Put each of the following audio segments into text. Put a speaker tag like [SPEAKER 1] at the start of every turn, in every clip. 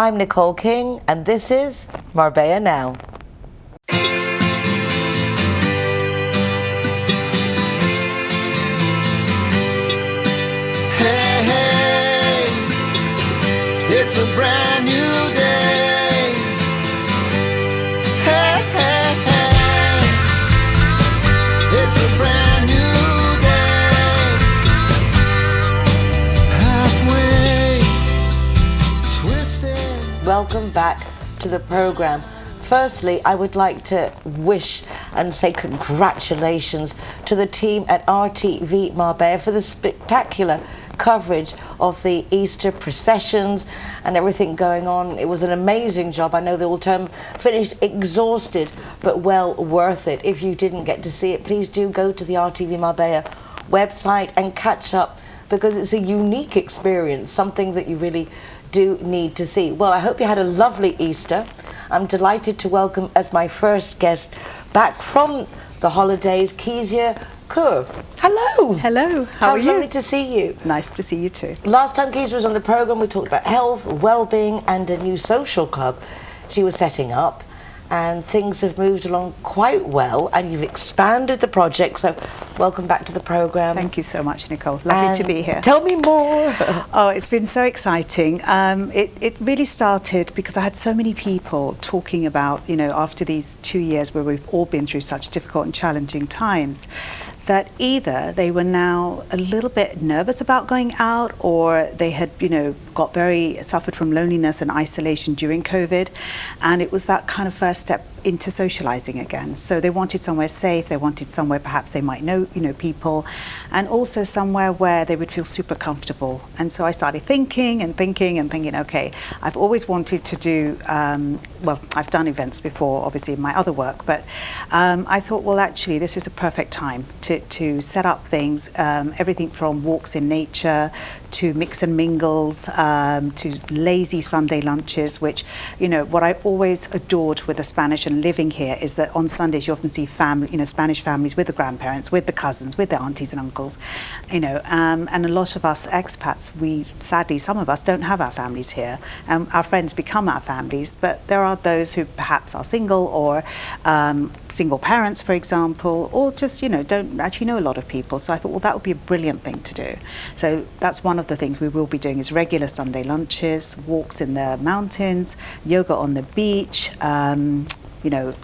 [SPEAKER 1] I'm Nicole King, and this is Marbella Now.
[SPEAKER 2] Hey, hey, it's a brand new day. Hey, hey, hey, it's a brand new day. Halfway twisted.
[SPEAKER 1] Welcome back to the program. Firstly, I would like to wish and say congratulations to the team at RTV Marbella for the spectacular coverage of the Easter processions and everything going on. It was an amazing job. I know the all-term finished exhausted, but well worth it. If you didn't get to see it, please do go to the RTV Marbella website and catch up, because it's a unique experience, something that you really do need to see. Well, I hope you had a lovely Easter. I'm delighted to welcome as my first guest back from the holidays, Kezia Kaur. Hello.
[SPEAKER 3] Hello, how are you?
[SPEAKER 1] Lovely to see you.
[SPEAKER 3] Nice to see you too.
[SPEAKER 1] Last time Kezia was on the programme, we talked about health, well-being and a new social club she was setting up, and things have moved along quite well and you've expanded the project, so welcome back to the programme.
[SPEAKER 3] Thank you so much, Nicole. Lovely to be here.
[SPEAKER 1] Tell me more.
[SPEAKER 3] Oh, it's been so exciting. It really started because I had so many people talking about, after these 2 years where we've all been through such difficult and challenging times, that either they were now a little bit nervous about going out, or they had, suffered from loneliness and isolation during COVID, and it was that kind of first step into socializing again. So they wanted somewhere safe, they wanted somewhere perhaps they might know people, and also somewhere where they would feel super comfortable. And so I started thinking, okay, I've always wanted to do, I've done events before, obviously in my other work, but I thought, well, actually, this is a perfect time to set up things, everything from walks in nature to mix and mingles, to lazy Sunday lunches, which, what I always adored with the Spanish and living here is that on Sundays you often see Spanish families with the grandparents, with the cousins, with the aunties and uncles, and a lot of us expats, sadly, some of us don't have our families here. Our friends become our families, but there are those who perhaps are single, or single parents, for example, or just, don't actually know a lot of people. So I thought, well, that would be a brilliant thing to do. So that's one of the things we will be doing, is regular Sunday lunches, walks in the mountains, yoga on the beach,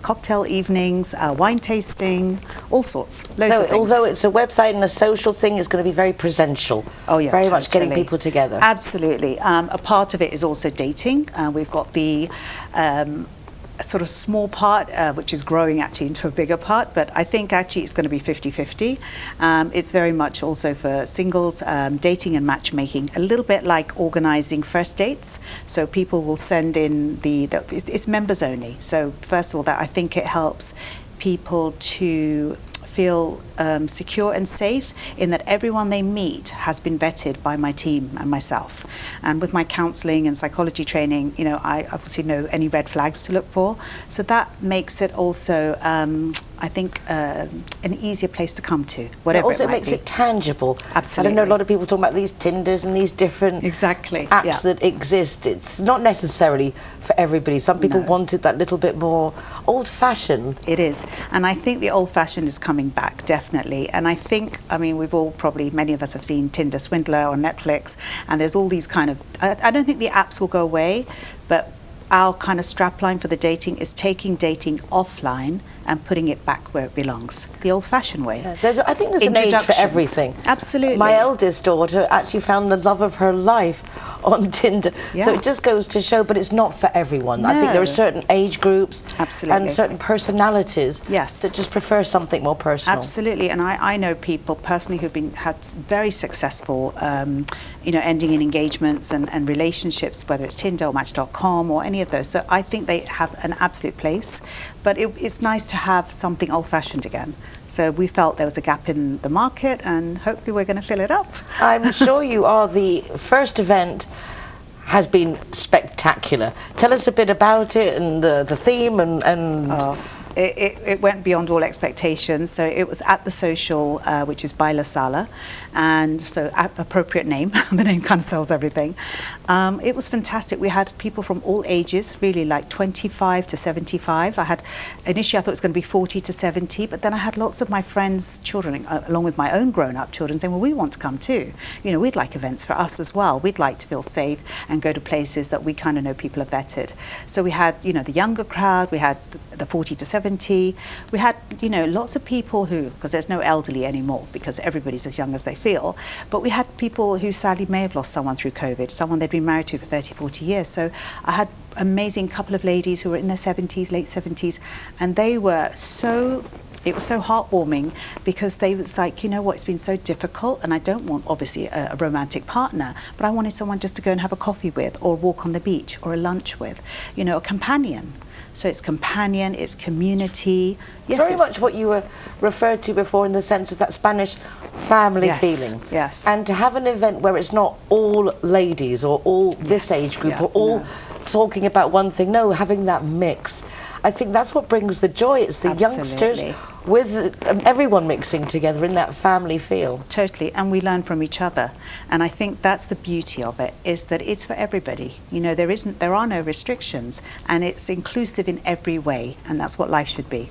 [SPEAKER 3] cocktail evenings, wine tasting, all sorts, loads of things.
[SPEAKER 1] So although it's a website and a social thing, it's going to be very presential.
[SPEAKER 3] Oh yeah,
[SPEAKER 1] very much getting people together.
[SPEAKER 3] Absolutely. A part of it is also dating. We've got the a sort of small part, which is growing actually into a bigger part, but I think actually it's going to be 50-50. It's very much also for singles, dating and matchmaking, a little bit like organising first dates. So people will send in it's members only. So first of all, that I think it helps people to feel secure and safe in that everyone they meet has been vetted by my team and myself. And with my counselling and psychology training, I obviously know any red flags to look for. So that makes it also, I think, an easier place to come to, whatever
[SPEAKER 1] also
[SPEAKER 3] it might
[SPEAKER 1] makes
[SPEAKER 3] be.
[SPEAKER 1] it tangible.
[SPEAKER 3] Absolutely.
[SPEAKER 1] I don't know, a lot of people talk about these Tinders and these different apps that exist. It's not necessarily for everybody. Some people wanted that little bit more old-fashioned.
[SPEAKER 3] It is. And I think the old-fashioned is coming back, definitely. And I think, we've all probably, many of us have seen Tinder Swindler on Netflix, and there's all these kind of, I don't think the apps will go away, but our kind of strapline for the dating is taking dating offline and putting it back where it belongs, the old-fashioned way.
[SPEAKER 1] Yeah, I think there's an age for everything.
[SPEAKER 3] Absolutely.
[SPEAKER 1] My eldest daughter actually found the love of her life on Tinder.
[SPEAKER 3] Yeah.
[SPEAKER 1] So it just goes to show, but it's not for everyone.
[SPEAKER 3] No.
[SPEAKER 1] I think there are certain age groups
[SPEAKER 3] Absolutely.
[SPEAKER 1] and certain personalities
[SPEAKER 3] Yes.
[SPEAKER 1] that just prefer something more personal.
[SPEAKER 3] Absolutely, and I know people personally who've had very successful, ending in engagements and relationships, whether it's Tinder or Match.com or any of those. So I think they have an absolute place, but it's nice to have something old-fashioned again. So we felt there was a gap in the market, and hopefully we're going to fill it up.
[SPEAKER 1] I'm sure you are. The first event has been spectacular. Tell us a bit about it and the theme and
[SPEAKER 3] It went beyond all expectations. So it was at the Social, which is by La Sala, and so appropriate name. The name kind of sells everything. It was fantastic. We had people from all ages, really, like 25 to 75. Initially I thought it was going to be 40 to 70, but then I had lots of my friends' children, along with my own grown-up children, saying, well, we want to come too. You know, we'd like events for us as well. We'd like to feel safe and go to places that we kind of know people are vetted. So we had, you know, the younger crowd, we had the 40 to 70. We had, you know, lots of people who, because there's no elderly anymore, because everybody's as young as they feel, but we had people who sadly may have lost someone through COVID, someone they'd been married to for 30, 40 years. So I had amazing couple of ladies who were in their 70s, late 70s, and they were it was so heartwarming, because they was like, you know what, it's been so difficult, and I don't want obviously a romantic partner, but I wanted someone just to go and have a coffee with, or walk on the beach, or a lunch with, you know, a companion. So it's companion, it's community.
[SPEAKER 1] Yes, very much what you were referred to before, in the sense of that Spanish family feeling.
[SPEAKER 3] Yes.
[SPEAKER 1] And to have an event where it's not all ladies or all this age group or all talking about one thing. No, having that mix. I think that's what brings the joy. It's the youngsters with everyone mixing together in that family feel.
[SPEAKER 3] Totally, and we learn from each other. And I think that's the beauty of it, is that it's for everybody. You know, there are no restrictions, and it's inclusive in every way, and that's what life should be.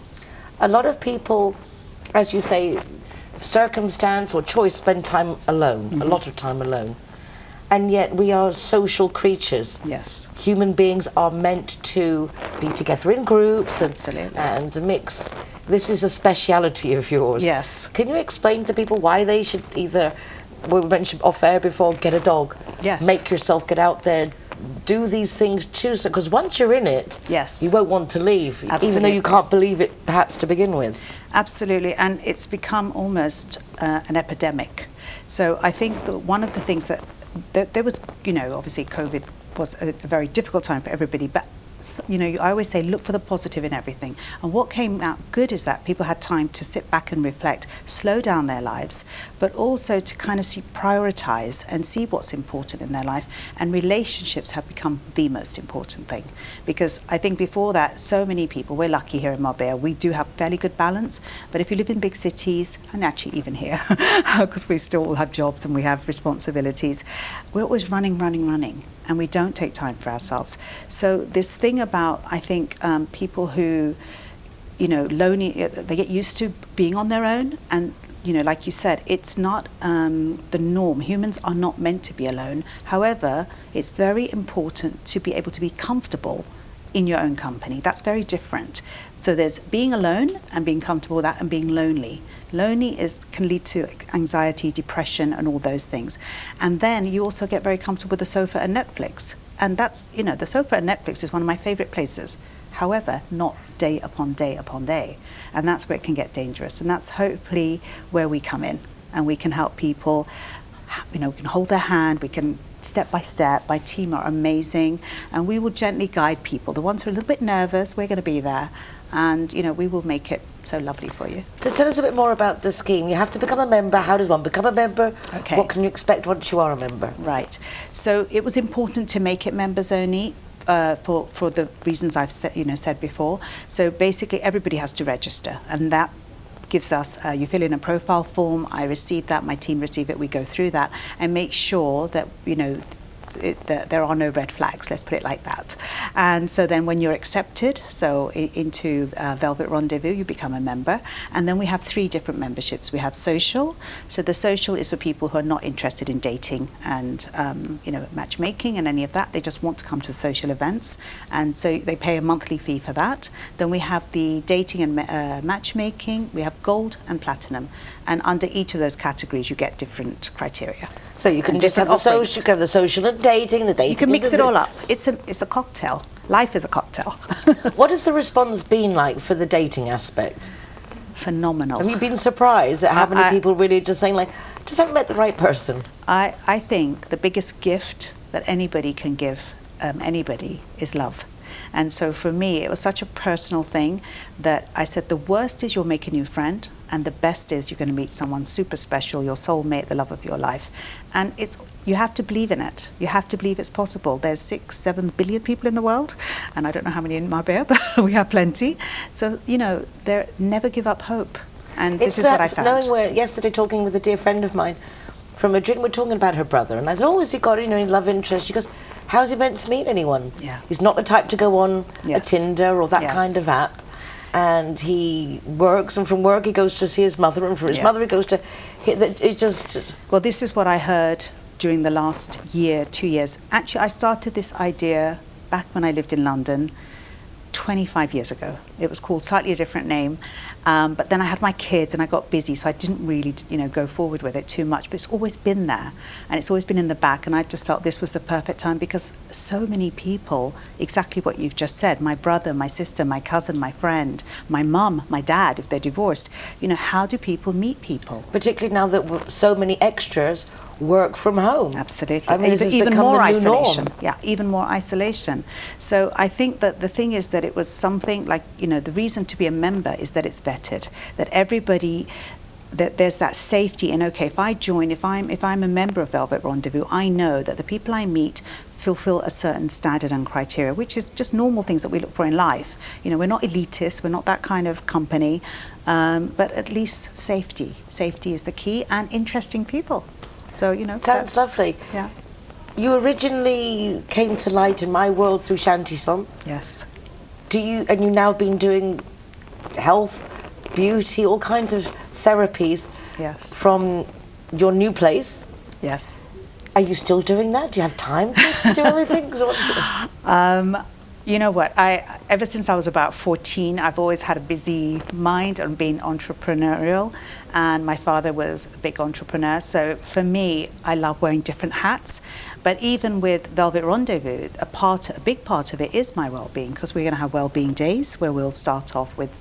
[SPEAKER 1] A lot of people, as you say, circumstance or choice, spend time alone, a lot of time alone. And yet we are social creatures.
[SPEAKER 3] Yes.
[SPEAKER 1] Human beings are meant to be together in groups and mix. This is a speciality of yours.
[SPEAKER 3] Yes.
[SPEAKER 1] Can you explain to people why they should either, we mentioned off air before, get a dog,
[SPEAKER 3] yes,
[SPEAKER 1] make yourself get out there, do these things too, because once you're in it,
[SPEAKER 3] yes,
[SPEAKER 1] you won't want to leave, even though you can't believe it perhaps to begin with.
[SPEAKER 3] Absolutely, and it's become almost an epidemic. So I think that one of the things that there was, you know, obviously COVID was a very difficult time for everybody, but you know, I always say look for the positive in everything. And what came out good is that people had time to sit back and reflect, slow down their lives, but also to kind of prioritize and see what's important in their life. And relationships have become the most important thing. Because I think before that, so many people, we're lucky here in Marbella, we do have fairly good balance. But if you live in big cities, and actually even here, because we still all have jobs and we have responsibilities, we're always running. And we don't take time for ourselves. So this thing about, I think, people who, you know, lonely, they get used to being on their own. And, you know, like you said, it's not the norm. Humans are not meant to be alone. However, it's very important to be able to be comfortable in your own company. That's very different. So there's being alone and being comfortable with that, and being lonely. Lonely can lead to anxiety, depression, and all those things. And then you also get very comfortable with the sofa and Netflix. And that's, you know, the sofa and Netflix is one of my favorite places. However, not day upon day upon day. And that's where it can get dangerous. And that's hopefully where we come in. And we can help people, you know, we can hold their hand, we can step by step. My team are amazing. And we will gently guide people. The ones who are a little bit nervous, we're going to be there. And, you know, we will make it so lovely for you.
[SPEAKER 1] So tell us a bit more about the scheme. You have to become a member. How does one become a member?
[SPEAKER 3] Okay.
[SPEAKER 1] What can you expect once you are a member?
[SPEAKER 3] Right. So it was important to make it members only for the reasons I've said before. So basically everybody has to register, and that gives us, you fill in a profile form, I receive that, my team receive it, we go through that and make sure that, you know, that there are no red flags, let's put it like that. And so then when you're accepted, so into Velvet Rendezvous, you become a member. And then we have 3 different memberships. We have social. So the social is for people who are not interested in dating and you know, matchmaking and any of that. They just want to come to social events. And so they pay a monthly fee for that. Then we have the dating and matchmaking. We have gold and platinum. And under each of those categories, you get different criteria.
[SPEAKER 1] So you can just have the social, you can have the social and dating, the dating.
[SPEAKER 3] You can mix it all up. It's a cocktail. Life is a cocktail.
[SPEAKER 1] What has the response been like for the dating aspect?
[SPEAKER 3] Phenomenal.
[SPEAKER 1] Have you been surprised at how many people really just saying like, just haven't met the right person?
[SPEAKER 3] I think the biggest gift that anybody can give anybody is love. And so for me, it was such a personal thing that I said the worst is you'll make a new friend, and the best is you're going to meet someone super special, your soulmate, the love of your life. And you have to believe in it. You have to believe it's possible. There's 6-7 billion people in the world, and I don't know how many in Marbella, but we have plenty. So, you know, never give up hope. And this is what I found.
[SPEAKER 1] Knowing we're yesterday talking with a dear friend of mine from Madrid, we're talking about her brother, and I said, oh, has he got, you know, any love interest? She goes, how's he meant to meet anyone?
[SPEAKER 3] Yeah.
[SPEAKER 1] He's not the type to go on a
[SPEAKER 3] Yes.
[SPEAKER 1] Tinder or that
[SPEAKER 3] Yes.
[SPEAKER 1] kind of app. And he works, and from work he goes to see his mother, and for his
[SPEAKER 3] Yeah.
[SPEAKER 1] mother he goes to... It just...
[SPEAKER 3] Well, this is what I heard during the last year, 2 years. Actually, I started this idea back when I lived in London 25 years ago. It was called slightly a different name, but then I had my kids and I got busy, so I didn't really, go forward with it too much. But it's always been there, and it's always been in the back. And I just felt this was the perfect time because so many people, exactly what you've just said, my brother, my sister, my cousin, my friend, my mum, my dad, if they're divorced, how do people meet people?
[SPEAKER 1] Particularly now that so many extras work from home.
[SPEAKER 3] Absolutely.
[SPEAKER 1] I mean, this has
[SPEAKER 3] even
[SPEAKER 1] become
[SPEAKER 3] more
[SPEAKER 1] the new
[SPEAKER 3] isolation.
[SPEAKER 1] norm.
[SPEAKER 3] Yeah, even more isolation. So I think that the thing is that it was something like, the reason to be a member is that it's vetted, that everybody, that there's that safety in, okay, if I join, if I'm a member of Velvet Rendezvous, I know that the people I meet fulfill a certain standard and criteria, which is just normal things that we look for in life. We're not elitist, we're not that kind of company, but at least safety. Safety is the key, and interesting people. So,
[SPEAKER 1] Sounds lovely.
[SPEAKER 3] Yeah.
[SPEAKER 1] You originally came to light in my world through Shanty Song.
[SPEAKER 3] Yes.
[SPEAKER 1] And you've now been doing health, beauty, all kinds of therapies
[SPEAKER 3] Yes.
[SPEAKER 1] from your new place.
[SPEAKER 3] Yes.
[SPEAKER 1] Are you still doing that? Do you have time to do everything? 'Cause
[SPEAKER 3] You know what? Ever since I was about 14, I've always had a busy mind and been entrepreneurial. And my father was a big entrepreneur. So for me, I love wearing different hats. But even with Velvet Rendezvous, a big part of it is my well-being, because we're going to have well-being days where we'll start off with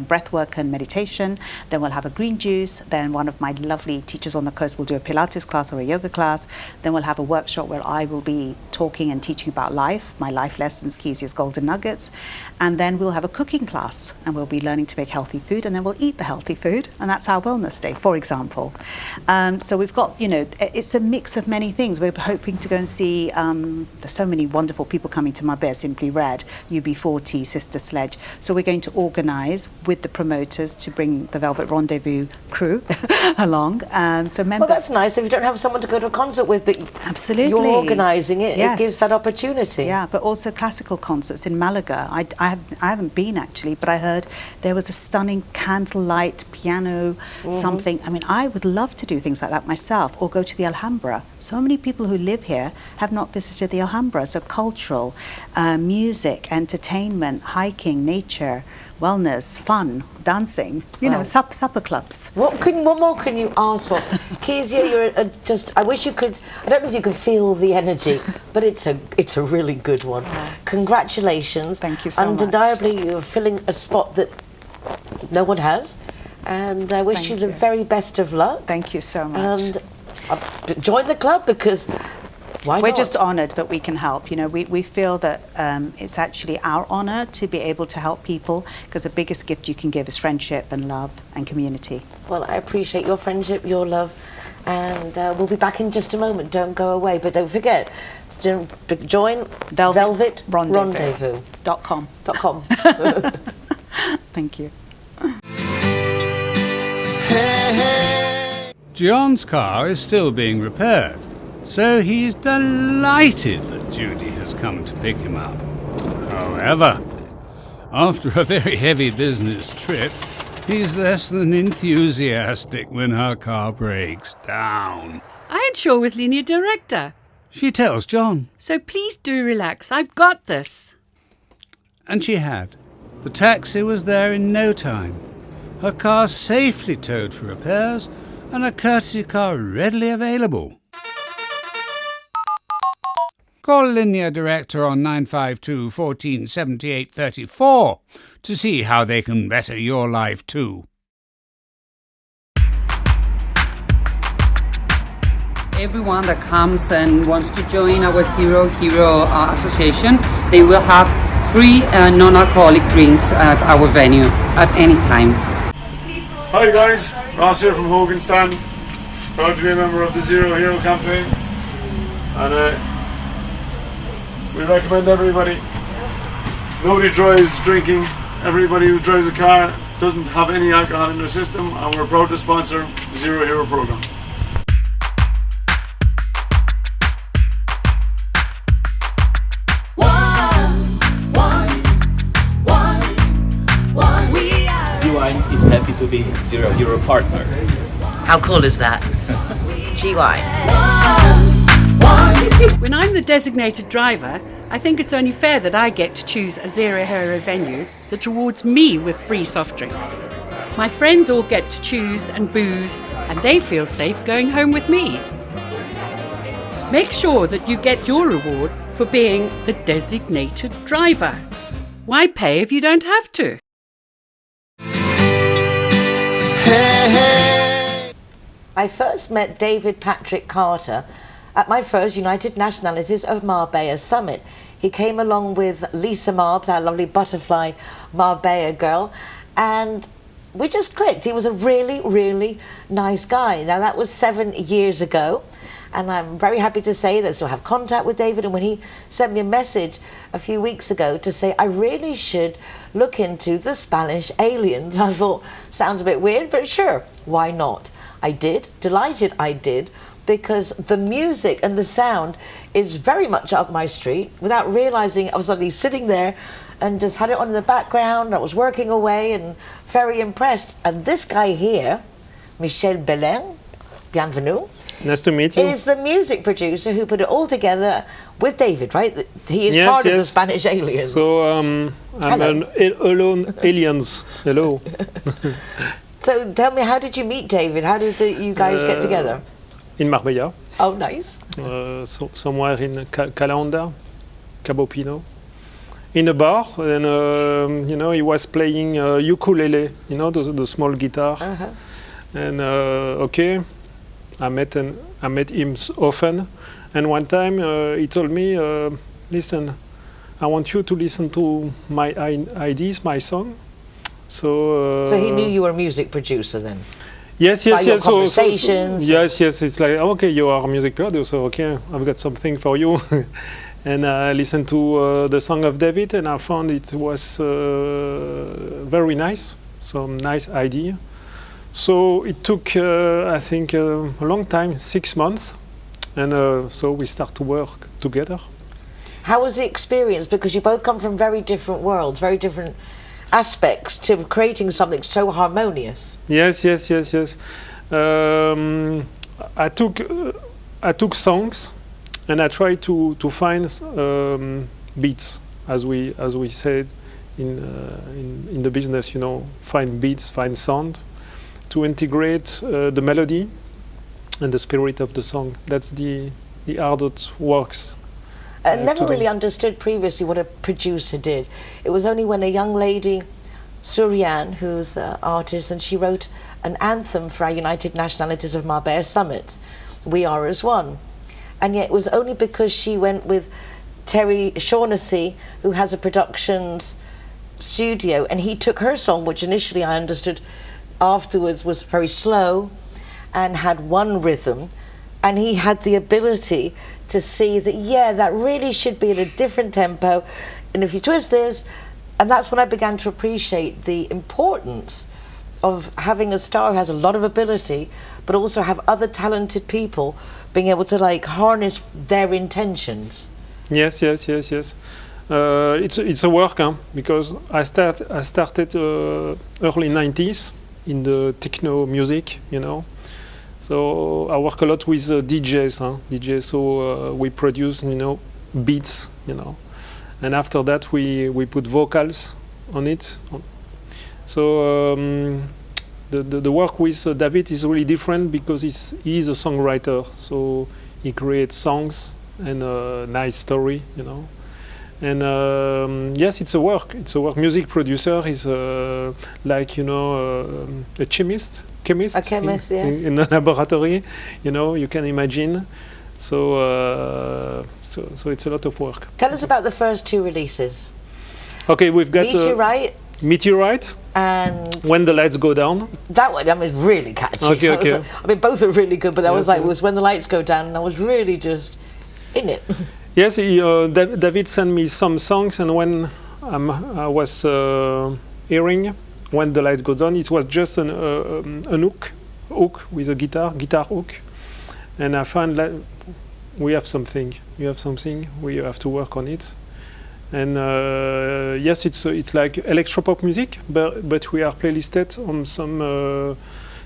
[SPEAKER 3] breath work and meditation. Then we'll have a green juice. Then one of my lovely teachers on the coast will do a Pilates class or a yoga class. Then we'll have a workshop where I will be talking and teaching about life, my life lessons, Kezia's golden nuggets. And then we'll have a cooking class, and we'll be learning to make healthy food, and then we'll eat the healthy food, and that's our wellness day, for example. So we've got, it's a mix of many things. We're hoping to go and see, there's so many wonderful people coming to Marbella, Simply Red, UB40, Sister Sledge. So we're going to organise with the promoters to bring the Velvet Rendezvous crew along. So members.
[SPEAKER 1] Well, that's nice if you don't have someone to go to a concert with, but
[SPEAKER 3] Absolutely.
[SPEAKER 1] you're organising it.
[SPEAKER 3] Yes.
[SPEAKER 1] It gives that opportunity.
[SPEAKER 3] Yeah, but also classical concerts in Malaga. I haven't been actually, but I heard there was a stunning candlelight piano something. I mean, I would love to do things like that myself, or go to the Alhambra. So many people who live here have not visited the Alhambra. So cultural, music, entertainment, hiking, nature, wellness, fun, dancing, supper clubs.
[SPEAKER 1] What more can you ask for? Kezia, you're I wish you could, I don't know if you can feel the energy, but it's a really good one. Congratulations.
[SPEAKER 3] Thank you so much.
[SPEAKER 1] Undeniably, you're filling a spot that no one has, and I wish
[SPEAKER 3] Thank
[SPEAKER 1] you the
[SPEAKER 3] you.
[SPEAKER 1] very best of luck.
[SPEAKER 3] Thank you so much.
[SPEAKER 1] And join the club, because why
[SPEAKER 3] We're
[SPEAKER 1] not?
[SPEAKER 3] just honoured that we can help. We feel that it's actually our honour to be able to help people, because the biggest gift you can give is friendship and love and community.
[SPEAKER 1] Well, I appreciate your friendship, your love, and we'll be back in just a moment. Don't go away, but don't forget, join Velvet Rendezvous.com.
[SPEAKER 3] .com. Thank you.
[SPEAKER 2] Hey, hey.
[SPEAKER 4] John's car is still being repaired, so he's delighted that Judy has come to pick him up. However, after a very heavy business trip, he's less than enthusiastic when her car breaks down.
[SPEAKER 5] I ain't sure with Linear Director.
[SPEAKER 4] She tells John,
[SPEAKER 5] So please do relax. I've got this.
[SPEAKER 4] and she had. The taxi was there in no time, her car safely towed for repairs, and a courtesy car readily available. Call Linear Director on 952 14 78 34 to see how they can better your life too.
[SPEAKER 6] Everyone that comes and wants to join our Zero Hero Association, they will have free non-alcoholic drinks at our venue at any time.
[SPEAKER 7] Hi guys, Ross here from Hogan Stand. Proud to be a member of the Zero Hero campaign, and we recommend everybody. Nobody drives drinking. Everybody who drives a car doesn't have any alcohol in their system, and we're proud to sponsor the Zero Hero program.
[SPEAKER 8] be Zero Hero partner.
[SPEAKER 1] How cool is that? GY.
[SPEAKER 5] When I'm the designated driver, I think it's only fair that I get to choose a Zero Hero venue that rewards me with free soft drinks. My friends all get to choose and booze, and they feel safe going home with me. Make sure that you get your reward for being the designated driver. Why pay if you don't have to?
[SPEAKER 1] I first met David Patrick Carter at my first United Nationalities of Marbella summit. He came along with Lisa Marbs, our lovely butterfly Marbella girl, and we just clicked. He was a really, really nice guy. Now, that was 7 years ago, and I'm very happy to say that I still have contact with David. And when he sent me a message a few weeks ago to say I really should look into the Spanish aliens, I thought, sounds a bit weird, but sure, why not? I did, delighted I did, because the music and the sound is very much up my street. Without realizing, I was suddenly sitting there and just had it on in the background. I was working away and very impressed. And this guy here, Michel Belen, bienvenue.
[SPEAKER 9] Nice to meet you.
[SPEAKER 1] Is the music producer who put it all together with David, right? He is part of the Spanish aliens.
[SPEAKER 9] So I'm an alone aliens. Hello.
[SPEAKER 1] So tell me, how did you meet David? How did you guys get together?
[SPEAKER 9] In Marbella.
[SPEAKER 1] Oh, nice.
[SPEAKER 9] Somewhere in Calanda, Cabo Pino. In a bar, and you know, he was playing ukulele, you know, the small guitar. And okay, I met him often, and one time he told me, listen, I want you to listen to my ideas, my song. So
[SPEAKER 1] he knew you were a music producer then?
[SPEAKER 9] Yes.
[SPEAKER 1] Conversations.
[SPEAKER 9] Yes. It's like, okay, you are a music producer. Okay, I've got something for you. And I listened to the song of David, and I found it was very nice. Some nice idea. So it took, I think, a long time, 6 months, and so we start to work together.
[SPEAKER 1] How was the experience? Because you both come from very different worlds, very different aspects to creating something so harmonious.
[SPEAKER 9] Yes. I took songs, and I tried to find beats, as we said in the business. You know, find beats, find sound, to integrate the melody and the spirit of the song. That's the art that works.
[SPEAKER 1] I never really understood previously what a producer did. It was only when a young lady, Surian, who's an artist, and she wrote an anthem for our United Nationalities of Marbella Summit, We Are As One. And yet it was only because she went with Terry Shaughnessy, who has a productions studio, and he took her song, which initially I understood afterwards was very slow and had one rhythm, and he had the ability to see that, yeah, that really should be at a different tempo, and if you twist this, and that's when I began to appreciate the importance of having a star who has a lot of ability, but also have other talented people being able to like harness their intentions.
[SPEAKER 9] Yes. It's a work, because I started early 90s in the techno music, you know. So I work a lot with DJs, so we produce, you know, beats, you know, and after that we put vocals on it. So the work with David is really different because he is a songwriter, so he creates songs and a nice story, you know. And yes, it's a work. Music producer is like, you know, a chemist
[SPEAKER 1] yes.
[SPEAKER 9] in a laboratory, you know, you can imagine. So it's a lot of work.
[SPEAKER 1] Tell us about the first two releases.
[SPEAKER 9] Okay, we've got Meteorite
[SPEAKER 1] and
[SPEAKER 9] When the Lights Go Down.
[SPEAKER 1] That one, I mean, really catchy.
[SPEAKER 9] Okay.
[SPEAKER 1] I mean, both are really good, but I was like, it was When the Lights Go Down, and I was really just in it.
[SPEAKER 9] Yes, David sent me some songs, and when I was hearing When the Lights Go Down, it was just an hook with a guitar hook, and I found that we have something. We have to work on it, And yes, it's like electropop music, but we are playlisted on some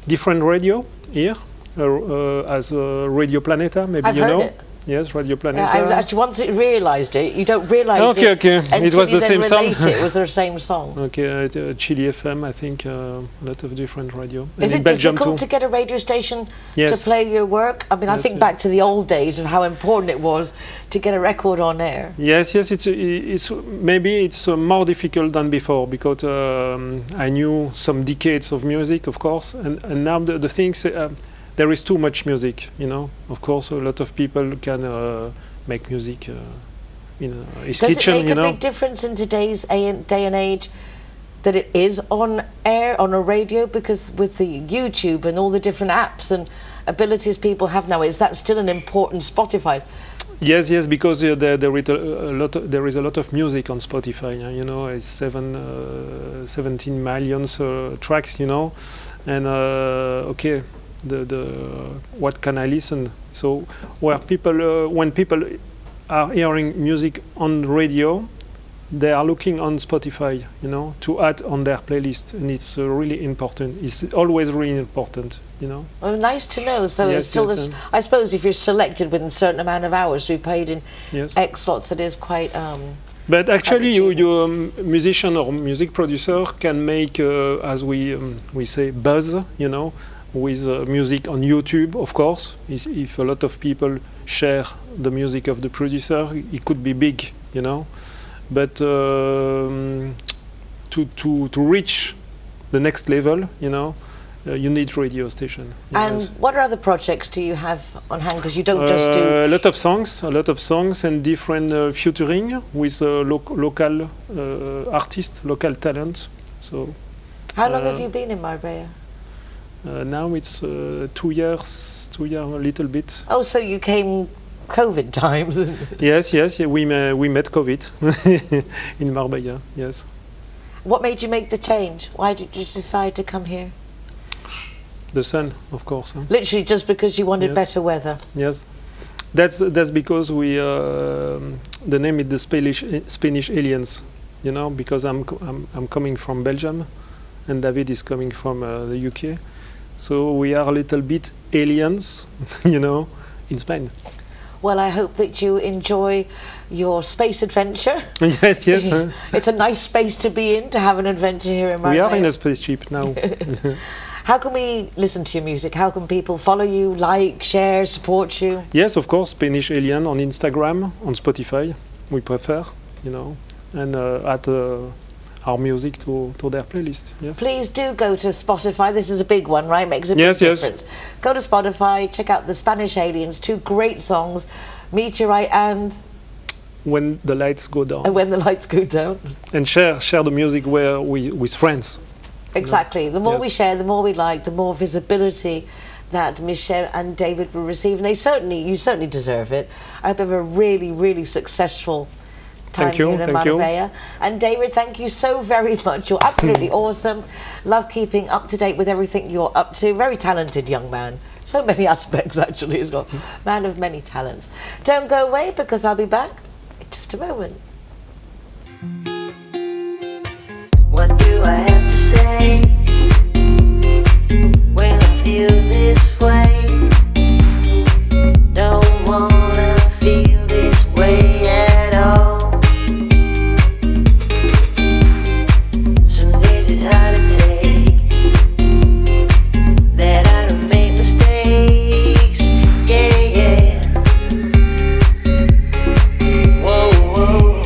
[SPEAKER 9] different radio here as Radio Planeta. Maybe
[SPEAKER 1] I've
[SPEAKER 9] you
[SPEAKER 1] heard
[SPEAKER 9] know.
[SPEAKER 1] it.
[SPEAKER 9] Yes, Radio Planeta.
[SPEAKER 1] I actually once it realised it. You don't realise
[SPEAKER 9] Okay,
[SPEAKER 1] it
[SPEAKER 9] okay.
[SPEAKER 1] until
[SPEAKER 9] It was
[SPEAKER 1] you
[SPEAKER 9] the
[SPEAKER 1] then
[SPEAKER 9] same song.
[SPEAKER 1] relate it was the same song.
[SPEAKER 9] Okay, Chile FM, I think a lot of different radio.
[SPEAKER 1] Is
[SPEAKER 9] and in
[SPEAKER 1] it
[SPEAKER 9] Belgium
[SPEAKER 1] difficult
[SPEAKER 9] too.
[SPEAKER 1] to get a radio station
[SPEAKER 9] Yes.
[SPEAKER 1] to play your work? I mean, I
[SPEAKER 9] Yes,
[SPEAKER 1] think
[SPEAKER 9] yes.
[SPEAKER 1] back to the old days of how important it was to get a record on air.
[SPEAKER 9] Yes, it's maybe it's more difficult than before because I knew some decades of music, of course, and now the things there is too much music, you know. Of course, a lot of people can make music in his
[SPEAKER 1] Does
[SPEAKER 9] kitchen,
[SPEAKER 1] it make
[SPEAKER 9] you
[SPEAKER 1] a
[SPEAKER 9] know.
[SPEAKER 1] big difference in today's day and age that it is on air, on a radio? Because with the YouTube and all the different apps and abilities people have now, is that still an important Spotify?
[SPEAKER 9] Yes, because there is a lot of music on Spotify. You know, it's 17 million tracks. You know, and okay, the what can I listen? So where people when people are hearing music on radio, they are looking on Spotify, you know, to add on their playlist, and it's really important. It's always really important, you know.
[SPEAKER 1] Well, nice to know. So
[SPEAKER 9] Yes,
[SPEAKER 1] it's still
[SPEAKER 9] yes,
[SPEAKER 1] this. I suppose if you're selected within a certain amount of hours to be paid in
[SPEAKER 9] Yes.
[SPEAKER 1] X slots, it is quite.
[SPEAKER 9] But actually,
[SPEAKER 1] achievement.
[SPEAKER 9] you musician or music producer can make, as we say, buzz, you know, with music on YouTube, of course. If a lot of people share the music of the producer, it could be big, you know. But to reach the next level, you know, you need radio station.
[SPEAKER 1] And
[SPEAKER 9] Yes.
[SPEAKER 1] what other projects do you have on hand? Because you don't just do.
[SPEAKER 9] A lot of songs and different featuring with local artists, local talent. So
[SPEAKER 1] How long have you been in Marbella?
[SPEAKER 9] now it's 2 years, a little bit.
[SPEAKER 1] Oh, so you came COVID times.
[SPEAKER 9] Yes, we met COVID in Marbella. Yes.
[SPEAKER 1] What made you make the change? Why did you decide to come here?
[SPEAKER 9] The sun, of course. Huh?
[SPEAKER 1] Literally just because you wanted
[SPEAKER 9] Yes.
[SPEAKER 1] better weather.
[SPEAKER 9] Yes, that's because we the name is the Spanish aliens, you know, because I'm coming from Belgium, and David is coming from the UK, so we are a little bit aliens, you know, in Spain.
[SPEAKER 1] Well, I hope that you enjoy your space adventure.
[SPEAKER 9] Yes. Huh?
[SPEAKER 1] It's a nice space to be in, to have an adventure here in Marbella.
[SPEAKER 9] We are in a spaceship now.
[SPEAKER 1] How can we listen to your music? How can people follow you, like, share, support you?
[SPEAKER 9] Yes, of course, Spanish Alien on Instagram, on Spotify, we prefer, you know, and add our music to their playlist. Yes.
[SPEAKER 1] Please do go to Spotify. This is a big one, right? Makes a big
[SPEAKER 9] Yes.
[SPEAKER 1] difference. Go to Spotify, check out the Spanish Aliens, 2 great songs, Meteorite and
[SPEAKER 9] When the lights go down.
[SPEAKER 1] When the Lights Go Down.
[SPEAKER 9] And share the music with friends.
[SPEAKER 1] Exactly. The more we
[SPEAKER 9] Yes.
[SPEAKER 1] share, the more we like, the more visibility that Michelle and David will receive. And you certainly deserve it. I hope you have a really, really successful time
[SPEAKER 9] Thank you,
[SPEAKER 1] here in
[SPEAKER 9] thank you.
[SPEAKER 1] Marbella. And David, thank you so very much. You're absolutely awesome. Love keeping up to date with everything you're up to. Very talented young man. So many aspects actually as well. Man of many talents. Don't go away because I'll be back in just a moment.
[SPEAKER 8] What do I have to say when I feel this way? Don't wanna feel this way at all. Some days it's hard to take that I don't make mistakes. Yeah. Whoa.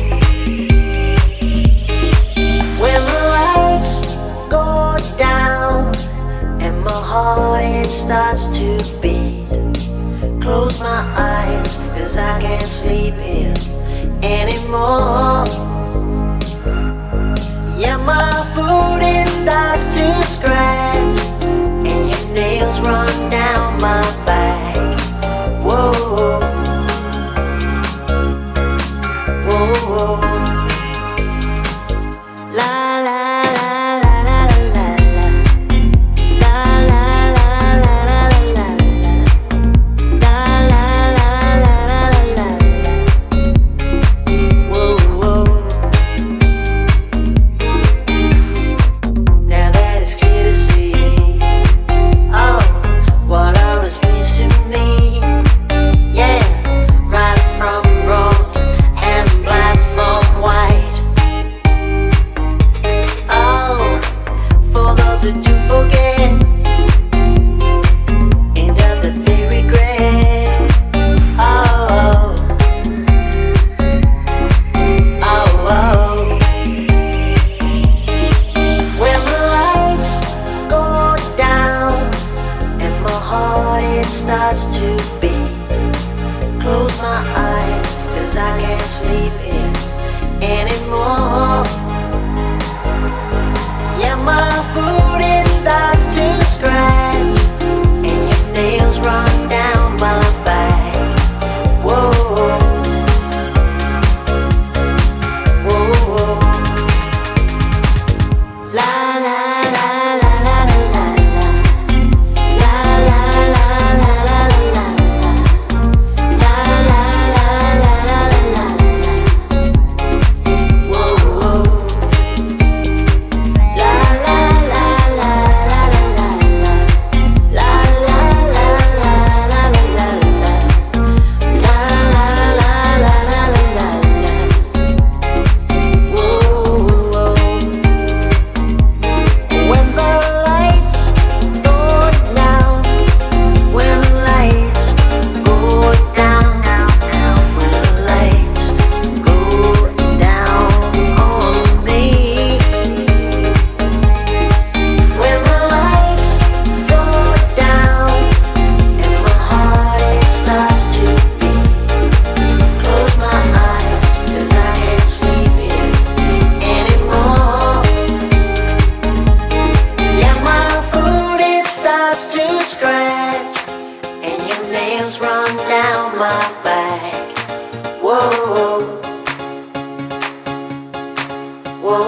[SPEAKER 10] Zero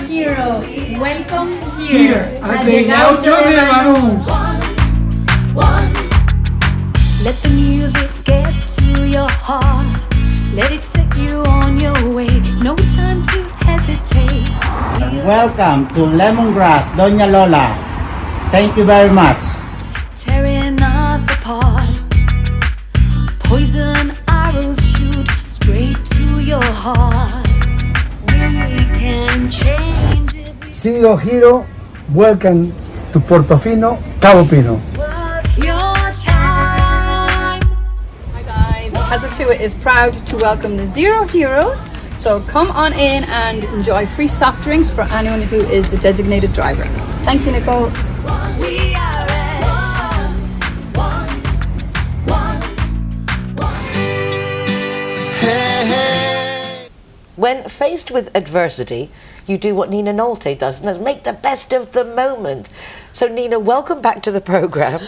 [SPEAKER 10] Hero, welcome here at the Gaucho de Banús.
[SPEAKER 11] Let the music get to your heart. Let it set you on your way. No time to hesitate.
[SPEAKER 12] Welcome to Lemongrass, Doña Lola. Thank you very much.
[SPEAKER 11] Tearing us apart. Poison arrows shoot straight to your heart. We can change every
[SPEAKER 13] Zero Hero, welcome to Portofino, Cabo Pino.
[SPEAKER 11] worth your time.
[SPEAKER 10] Hi guys, Kazatua is proud to welcome the Zero Heroes. So come on in and enjoy free soft drinks for anyone who is the designated driver. Thank you, Nicole.
[SPEAKER 11] We are
[SPEAKER 1] When faced with adversity, you do what Nina Nolte does, and that's make the best of the moment. So Nina, welcome back to the programme.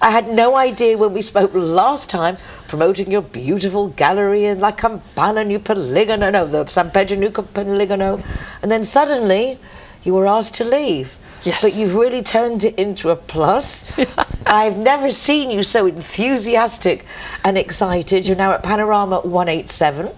[SPEAKER 1] I had no idea when we spoke last time, promoting your beautiful gallery in La Campana New Poligono, no, the San Pedro New Poligono, and then suddenly you were asked to leave.
[SPEAKER 14] Yes.
[SPEAKER 1] But you've really turned it into a plus. I've never seen you so enthusiastic and excited. You're now at Panorama 187.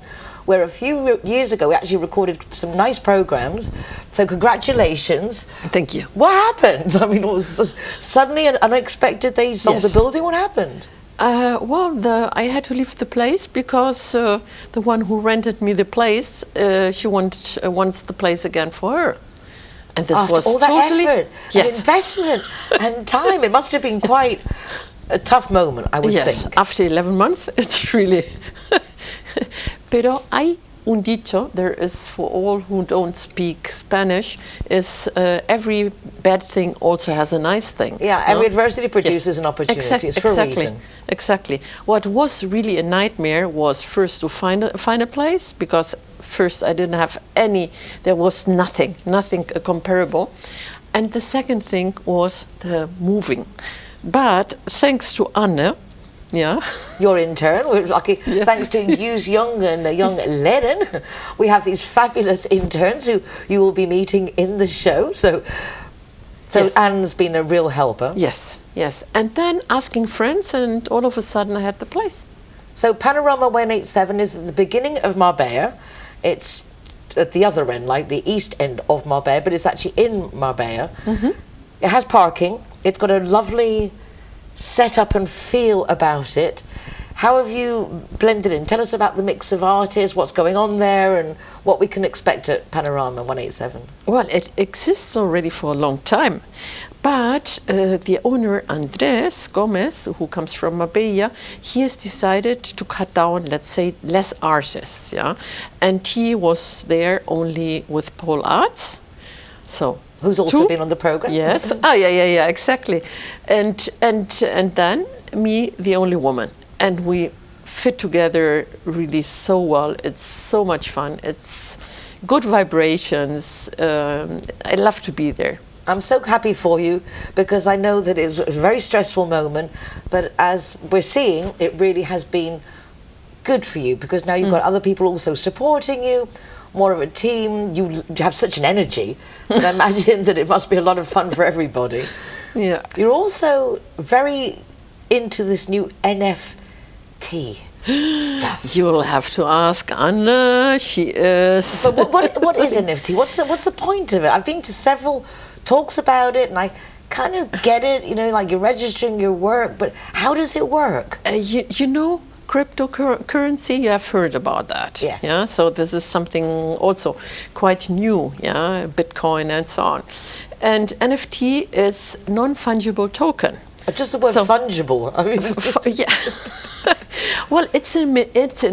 [SPEAKER 1] Where a few years ago we actually recorded some nice programs. So congratulations.
[SPEAKER 14] Thank you.
[SPEAKER 1] What happened? I mean, it was suddenly and unexpected they sold the building. What happened?
[SPEAKER 14] I had to leave the place because the one who rented me the place, she wants the place again for her. And this
[SPEAKER 1] After
[SPEAKER 14] was
[SPEAKER 1] all that
[SPEAKER 14] totally
[SPEAKER 1] effort and investment and time, it must have been quite a tough moment, I would think.
[SPEAKER 14] After 11 months, it's really... Pero hay un dicho, there is for all who don't speak Spanish, is every bad thing also has a nice thing.
[SPEAKER 1] Yeah, every adversity produces an opportunity. It's for a reason.
[SPEAKER 14] Exactly. What was really a nightmare was first to find a place, because first I didn't have any, there was nothing comparable. And the second thing was the moving. But thanks to Anne,
[SPEAKER 1] your intern, we're lucky. Thanks to Hughes Young and young Lennon, we have these fabulous interns who you will be meeting in the show. So
[SPEAKER 14] Yes.
[SPEAKER 1] Anne's been a real helper.
[SPEAKER 14] Yes. And then asking friends, and all of a sudden I had the place.
[SPEAKER 1] So Panorama 187 is at the beginning of Marbella. It's at the other end, like the east end of Marbella, but it's actually in Marbella.
[SPEAKER 14] Mm-hmm.
[SPEAKER 1] It has parking. It's got a lovely set up and feel about it. How have you blended in? Tell us about the mix of artists, what's going on there, and what we can expect at Panorama 187.
[SPEAKER 14] Well, it exists already for a long time, but the owner Andres Gomez, who comes from Marbella, he has decided to cut down, let's say, less artists, and he was there only with pole arts. So
[SPEAKER 1] who's also been on the program?
[SPEAKER 14] Yes. Yeah, exactly. And then me, the only woman, and we fit together really so well. It's so much fun. It's good vibrations. I love to be there.
[SPEAKER 1] I'm so happy for you, because I know that it's a very stressful moment, but as we're seeing, it really has been good for you, because now you've got other people also supporting you, more of a team. You have such an energy, and I imagine that it must be a lot of fun for everybody.
[SPEAKER 14] Yeah.
[SPEAKER 1] You're also very into this new NFT stuff.
[SPEAKER 14] You'll have to ask Anna. She is.
[SPEAKER 1] But what is NFT? What's the point of it? I've been to several talks about it, and I kind of get it. Like you're registering your work, but how does it work?
[SPEAKER 14] You know, cryptocurrency, you have heard about that.
[SPEAKER 1] Yes.
[SPEAKER 14] Yeah. So this is something also quite new. Yeah, Bitcoin and so on. And NFT is non-fungible token.
[SPEAKER 1] Just the word fungible. I mean,
[SPEAKER 14] yeah. Well, it's an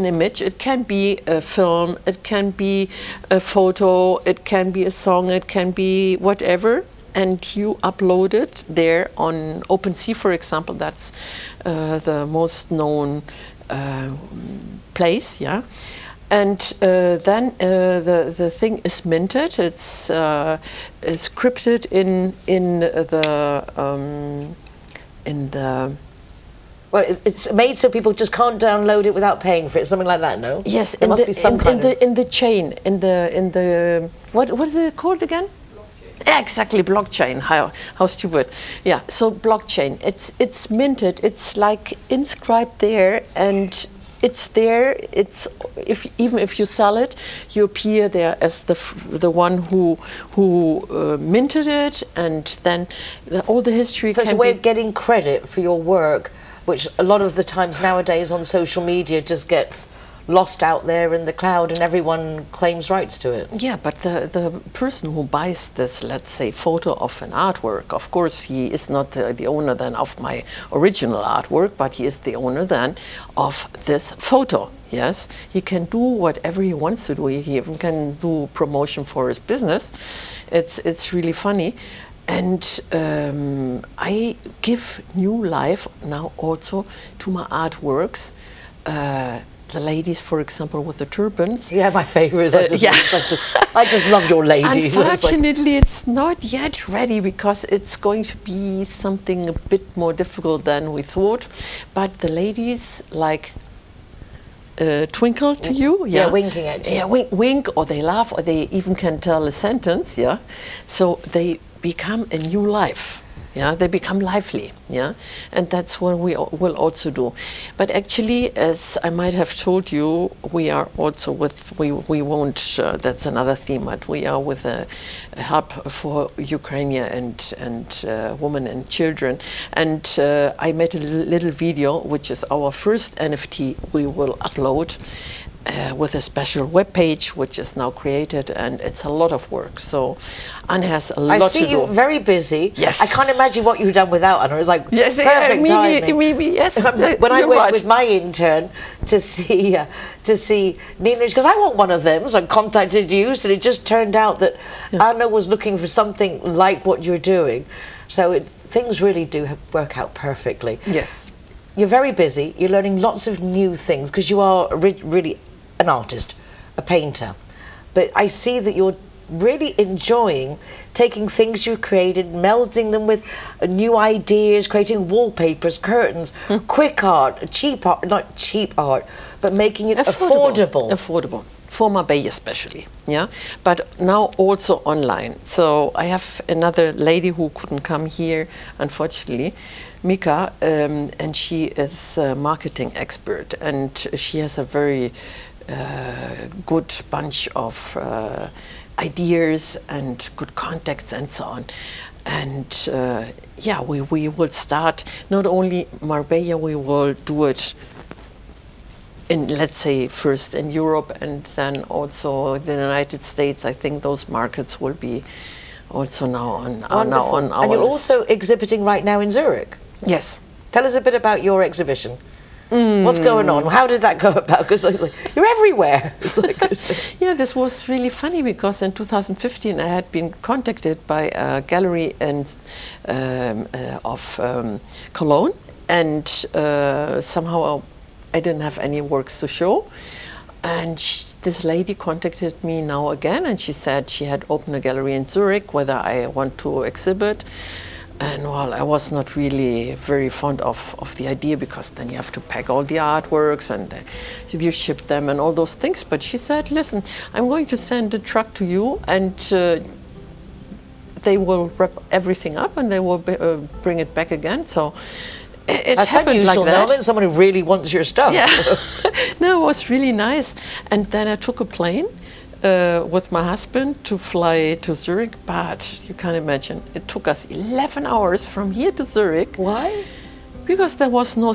[SPEAKER 14] image. It can be a film. It can be a photo. It can be a song. It can be whatever. And you upload it there on OpenSea, for example. That's the most known place. Yeah. And then the thing is minted. It's scripted in the
[SPEAKER 1] Well, it's made so people just can't download it without paying for it, something like that, no?
[SPEAKER 14] Yes,
[SPEAKER 1] there must be some kind of...
[SPEAKER 14] in the chain, in the what is it called again? Blockchain. Exactly, blockchain. How stupid. Yeah, so blockchain. It's minted. It's like inscribed there, and it's there. It's even if you sell it, you appear there as the one who minted it, and then all the history.
[SPEAKER 1] So it's a way of getting credit for your work, which a lot of the times nowadays on social media just gets lost out there in the cloud and everyone claims rights to it.
[SPEAKER 14] Yeah, but the person who buys this, let's say, photo of an artwork, of course he is not the owner then of my original artwork, but he is the owner then of this photo. Yes, he can do whatever he wants to do. He even can do promotion for his business. It's really funny. And I give new life now also to my artworks. The ladies, for example, with the turbans.
[SPEAKER 1] Yeah, my favourite. I just love your ladies.
[SPEAKER 14] Unfortunately, it's not yet ready because it's going to be something a bit more difficult than we thought. But the ladies like twinkle to you.
[SPEAKER 1] Yeah, winking at you.
[SPEAKER 14] Yeah, wink, or they laugh, or they even can tell a sentence. Yeah, so they become a new life. Yeah, they become lively, yeah, and that's what we will also do. But actually, as I might have told you, we are also we won't, that's another theme, but we are with a hub for Ukraine and women and children. And I made a little video, which is our first NFT we will upload. With a special web page, which is now created, and it's a lot of work. So Anne has a lot to do.
[SPEAKER 1] I see you very busy.
[SPEAKER 14] Yes.
[SPEAKER 1] I can't imagine what you've done without Anna. It's like
[SPEAKER 14] yes,
[SPEAKER 1] perfect timing.
[SPEAKER 14] Yes.
[SPEAKER 1] When I went with my intern to see Nina, because I want one of them, so I contacted you, and it just turned out that Anna was looking for something like what you're doing. So things really do work out perfectly.
[SPEAKER 14] Yes.
[SPEAKER 1] You're very busy. You're learning lots of new things because you are really an artist, a painter. But I see that you're really enjoying taking things you've created, melding them with new ideas, creating wallpapers, curtains, quick art, cheap art, not cheap art, but making it affordable.
[SPEAKER 14] Affordable. For Marbella especially, yeah, but now also online. So I have another lady who couldn't come here, unfortunately, Mika, and she is a marketing expert, and she has a very good bunch of ideas and good contacts and so on. And yeah, we will start not only Marbella, we will do it in, let's say, first in Europe and then also the United States. I think those markets will be also now on our
[SPEAKER 1] And you're
[SPEAKER 14] list.
[SPEAKER 1] also exhibiting right now in Zurich.
[SPEAKER 14] Yes.
[SPEAKER 1] Tell us a bit about your exhibition. What's going on? How did that go about? Because you're everywhere. It's like,
[SPEAKER 14] yeah, this was really funny because in 2015 I had been contacted by a gallery of Cologne, and somehow I didn't have any works to show. And this lady contacted me now again, and she said she had opened a gallery in Zurich, whether I want to exhibit. And well, I was not really very fond of the idea because then you have to pack all the artworks and you ship them and all those things. But she said, listen, I'm going to send a truck to you, and they will wrap everything up and they will bring it back again. So
[SPEAKER 1] That's
[SPEAKER 14] happened
[SPEAKER 1] unusual,
[SPEAKER 14] like that.
[SPEAKER 1] No? Someone who really wants your stuff.
[SPEAKER 14] Yeah. No, it was really nice. And then I took a plane with my husband to fly to Zurich, but you can't imagine, it took us 11 hours from here to Zurich.
[SPEAKER 1] Why?
[SPEAKER 14] Because there was no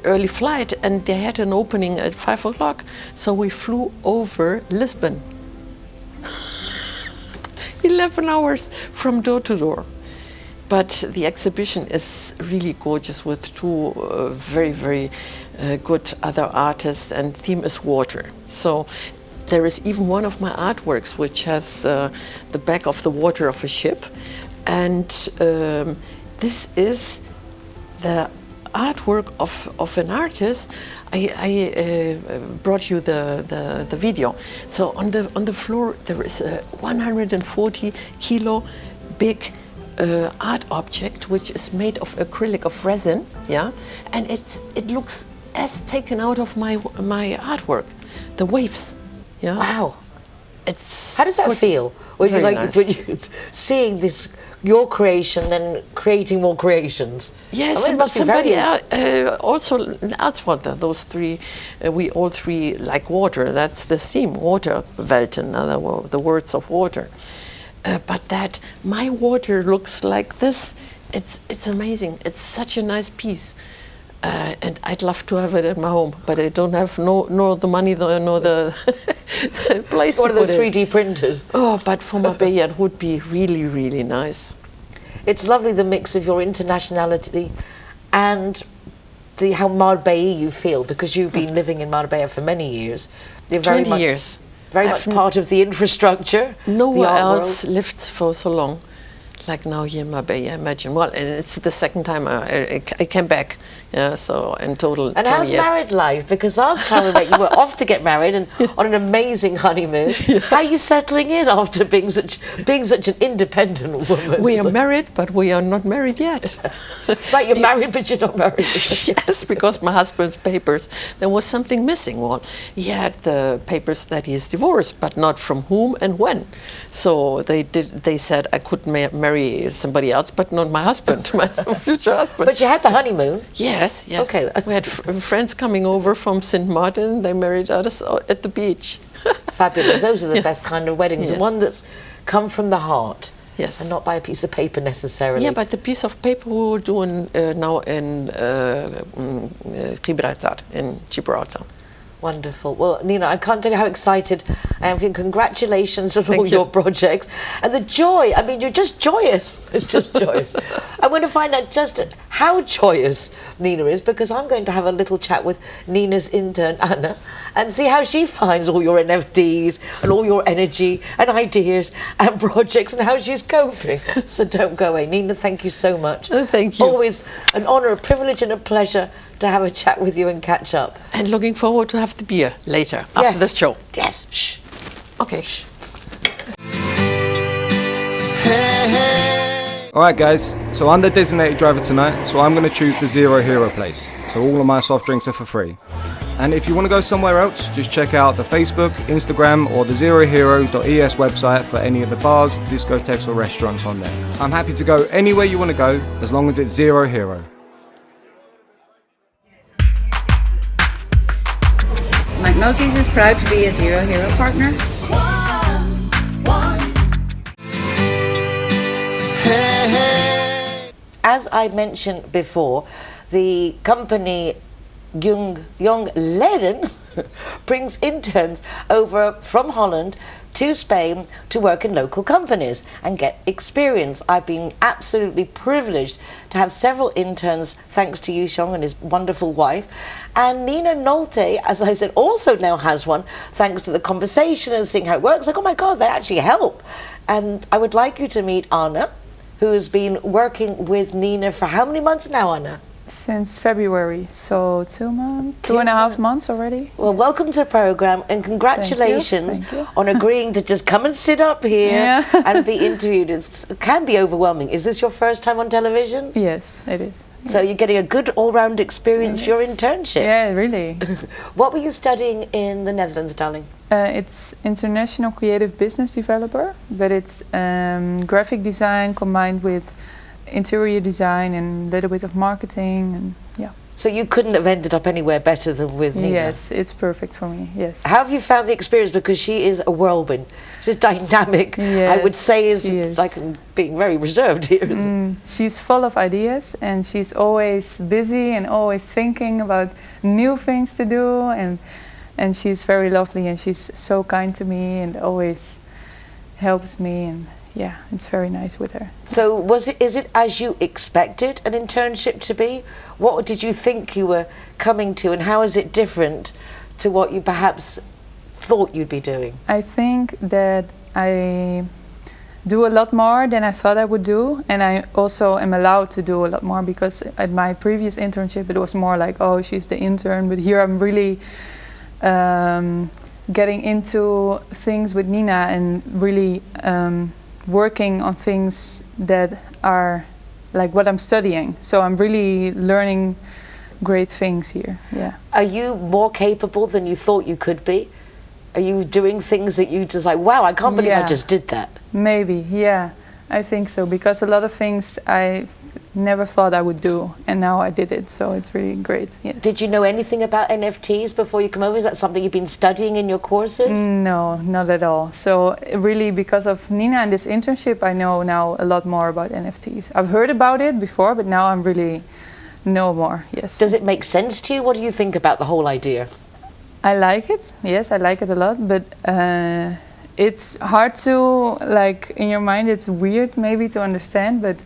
[SPEAKER 14] early flight, and they had an opening at 5 o'clock, so we flew over Lisbon. 11 hours from door to door. But the exhibition is really gorgeous with two very, very good other artists, and theme is water. So there is even one of my artworks which has the back of the water of a ship, and this is the artwork of an artist. I brought you the video. So on the floor there is a 140 kilo big art object which is made of acrylic of resin, yeah, and it looks as taken out of my artwork, the waves, yeah.
[SPEAKER 1] Wow.
[SPEAKER 14] It's
[SPEAKER 1] how does that feel when you
[SPEAKER 14] nice.
[SPEAKER 1] when you seeing this your creation then creating more creations?
[SPEAKER 14] Yes,
[SPEAKER 1] I mean,
[SPEAKER 14] somebody also else wanted those three. We all three like water. That's the theme, water Welten, the words of water. But that my water looks like this. It's amazing. It's such a nice piece. And I'd love to have it at my home, but I don't have nor the money nor the place.
[SPEAKER 1] One of those 3D printers.
[SPEAKER 14] Oh, but for Marbella it would be really, really nice.
[SPEAKER 1] It's lovely, the mix of your internationality and how Marbella you feel, because you've been living in Marbella for many years. You're
[SPEAKER 14] 20 years.
[SPEAKER 1] Very much part of the infrastructure.
[SPEAKER 14] Nowhere else lived for so long. Like now here in Marbella, imagine. Well, and it's the second time I came back. Yeah, so in total.
[SPEAKER 1] And how's married life? Because last time we met, you were off to get married and on an amazing honeymoon. Yeah. How are you settling in after being such an independent woman?
[SPEAKER 14] We are married, but we are not married yet.
[SPEAKER 1] Right, you're married, but you're not married.
[SPEAKER 14] Yes, because my husband's papers, there was something missing. Well, he had the papers that he is divorced, but not from whom and when. So they said I could marry somebody else, but not my husband, my future husband.
[SPEAKER 1] But you had the honeymoon.
[SPEAKER 14] Yes.
[SPEAKER 1] Okay.
[SPEAKER 14] We had friends coming over from St. Martin. They married us at the beach.
[SPEAKER 1] Fabulous. Those are the best kind of weddings.
[SPEAKER 14] Yes.
[SPEAKER 1] The one that's come from the heart.
[SPEAKER 14] Yes.
[SPEAKER 1] And not by a piece of paper necessarily.
[SPEAKER 14] Yeah, but the piece of paper we will do now in Gibraltar.
[SPEAKER 1] Wonderful. Well, Nina, I can't tell you how excited I am for you. Congratulations on all your projects. And the joy, I mean, you're just joyous. It's just joyous. I'm going to find out just how joyous Nina is, because I'm going to have a little chat with Nina's intern, Anna, and see how she finds all your NFTs and all your energy and ideas and projects and how she's coping. So don't go away. Nina, thank you so much.
[SPEAKER 14] Thank you.
[SPEAKER 1] Always an honour, a privilege and a pleasure to have a chat with you and catch up.
[SPEAKER 14] And looking forward to have the beer later, after this show.
[SPEAKER 1] Yes. Shh.
[SPEAKER 14] Okay. Shh.
[SPEAKER 15] Alright guys, so I'm the designated driver tonight, so I'm going to choose the Zero Hero place. So all of my soft drinks are for free. And if you want to go somewhere else, just check out the Facebook, Instagram or the zerohero.es website for any of the bars, discotheques or restaurants on there. I'm happy to go anywhere you want to go, as long as it's Zero Hero.
[SPEAKER 10] McNulty's is proud to be a Zero Hero partner.
[SPEAKER 1] As I mentioned before, the company Young Leden brings interns over from Holland to Spain to work in local companies and get experience. I've been absolutely privileged to have several interns thanks to Yushong and his wonderful wife. And Nina Nolte, as I said, also now has one thanks to the conversation and seeing how it works. Like, oh my God, they actually help. And I would like you to meet Anna, who's been working with Nina for how many months now, Anna?
[SPEAKER 16] Since February, so 2 months, 2.5 months already.
[SPEAKER 1] Well, welcome to the programme and congratulations on agreeing to just come and sit up here and be interviewed. It can be overwhelming. Is this your first time on television?
[SPEAKER 16] Yes, it is.
[SPEAKER 1] So you're getting a good all-round experience for your internship.
[SPEAKER 16] Yeah, really.
[SPEAKER 1] What were you studying in the Netherlands, darling?
[SPEAKER 16] It's International Creative Business Developer, but it's graphic design combined with interior design and a little bit of marketing, and yeah.
[SPEAKER 1] So you couldn't have ended up anywhere better than with Nina?
[SPEAKER 16] Yes, it's perfect for me, yes.
[SPEAKER 1] How have you found the experience? Because she is a whirlwind. She's dynamic.
[SPEAKER 16] Yes,
[SPEAKER 1] I would say is like being very reserved here.
[SPEAKER 16] She's full of ideas and she's always busy and always thinking about new things to do, and she's very lovely and she's so kind to me and always helps me, and yeah, it's very nice with her.
[SPEAKER 1] So is it as you expected an internship to be? What did you think you were coming to, and how is it different to what you perhaps thought you'd be doing?
[SPEAKER 16] I think that I do a lot more than I thought I would do, and I also am allowed to do a lot more, because at my previous internship it was more like, oh, she's the intern, but here I'm really getting into things with Nina and really working on things that are like what I'm studying. So I'm really learning great things here. Yeah.
[SPEAKER 1] Are you more capable than you thought you could be? Are you doing things that you just like, wow, I can't believe I just did that?
[SPEAKER 16] Maybe, yeah. I think so, because a lot of things I never thought I would do, and now I did it, so it's really great. Yes.
[SPEAKER 1] Did you know anything about NFTs before you come over? Is that something you've been studying in your courses?
[SPEAKER 16] No, not at all. So really, because of Nina and this internship, I know now a lot more about NFTs. I've heard about it before, but now I'm really know more, yes.
[SPEAKER 1] Does it make sense to you? What do you think about the whole idea?
[SPEAKER 16] I like it, yes, I like it a lot, but it's hard to, like, in your mind it's weird maybe to understand, but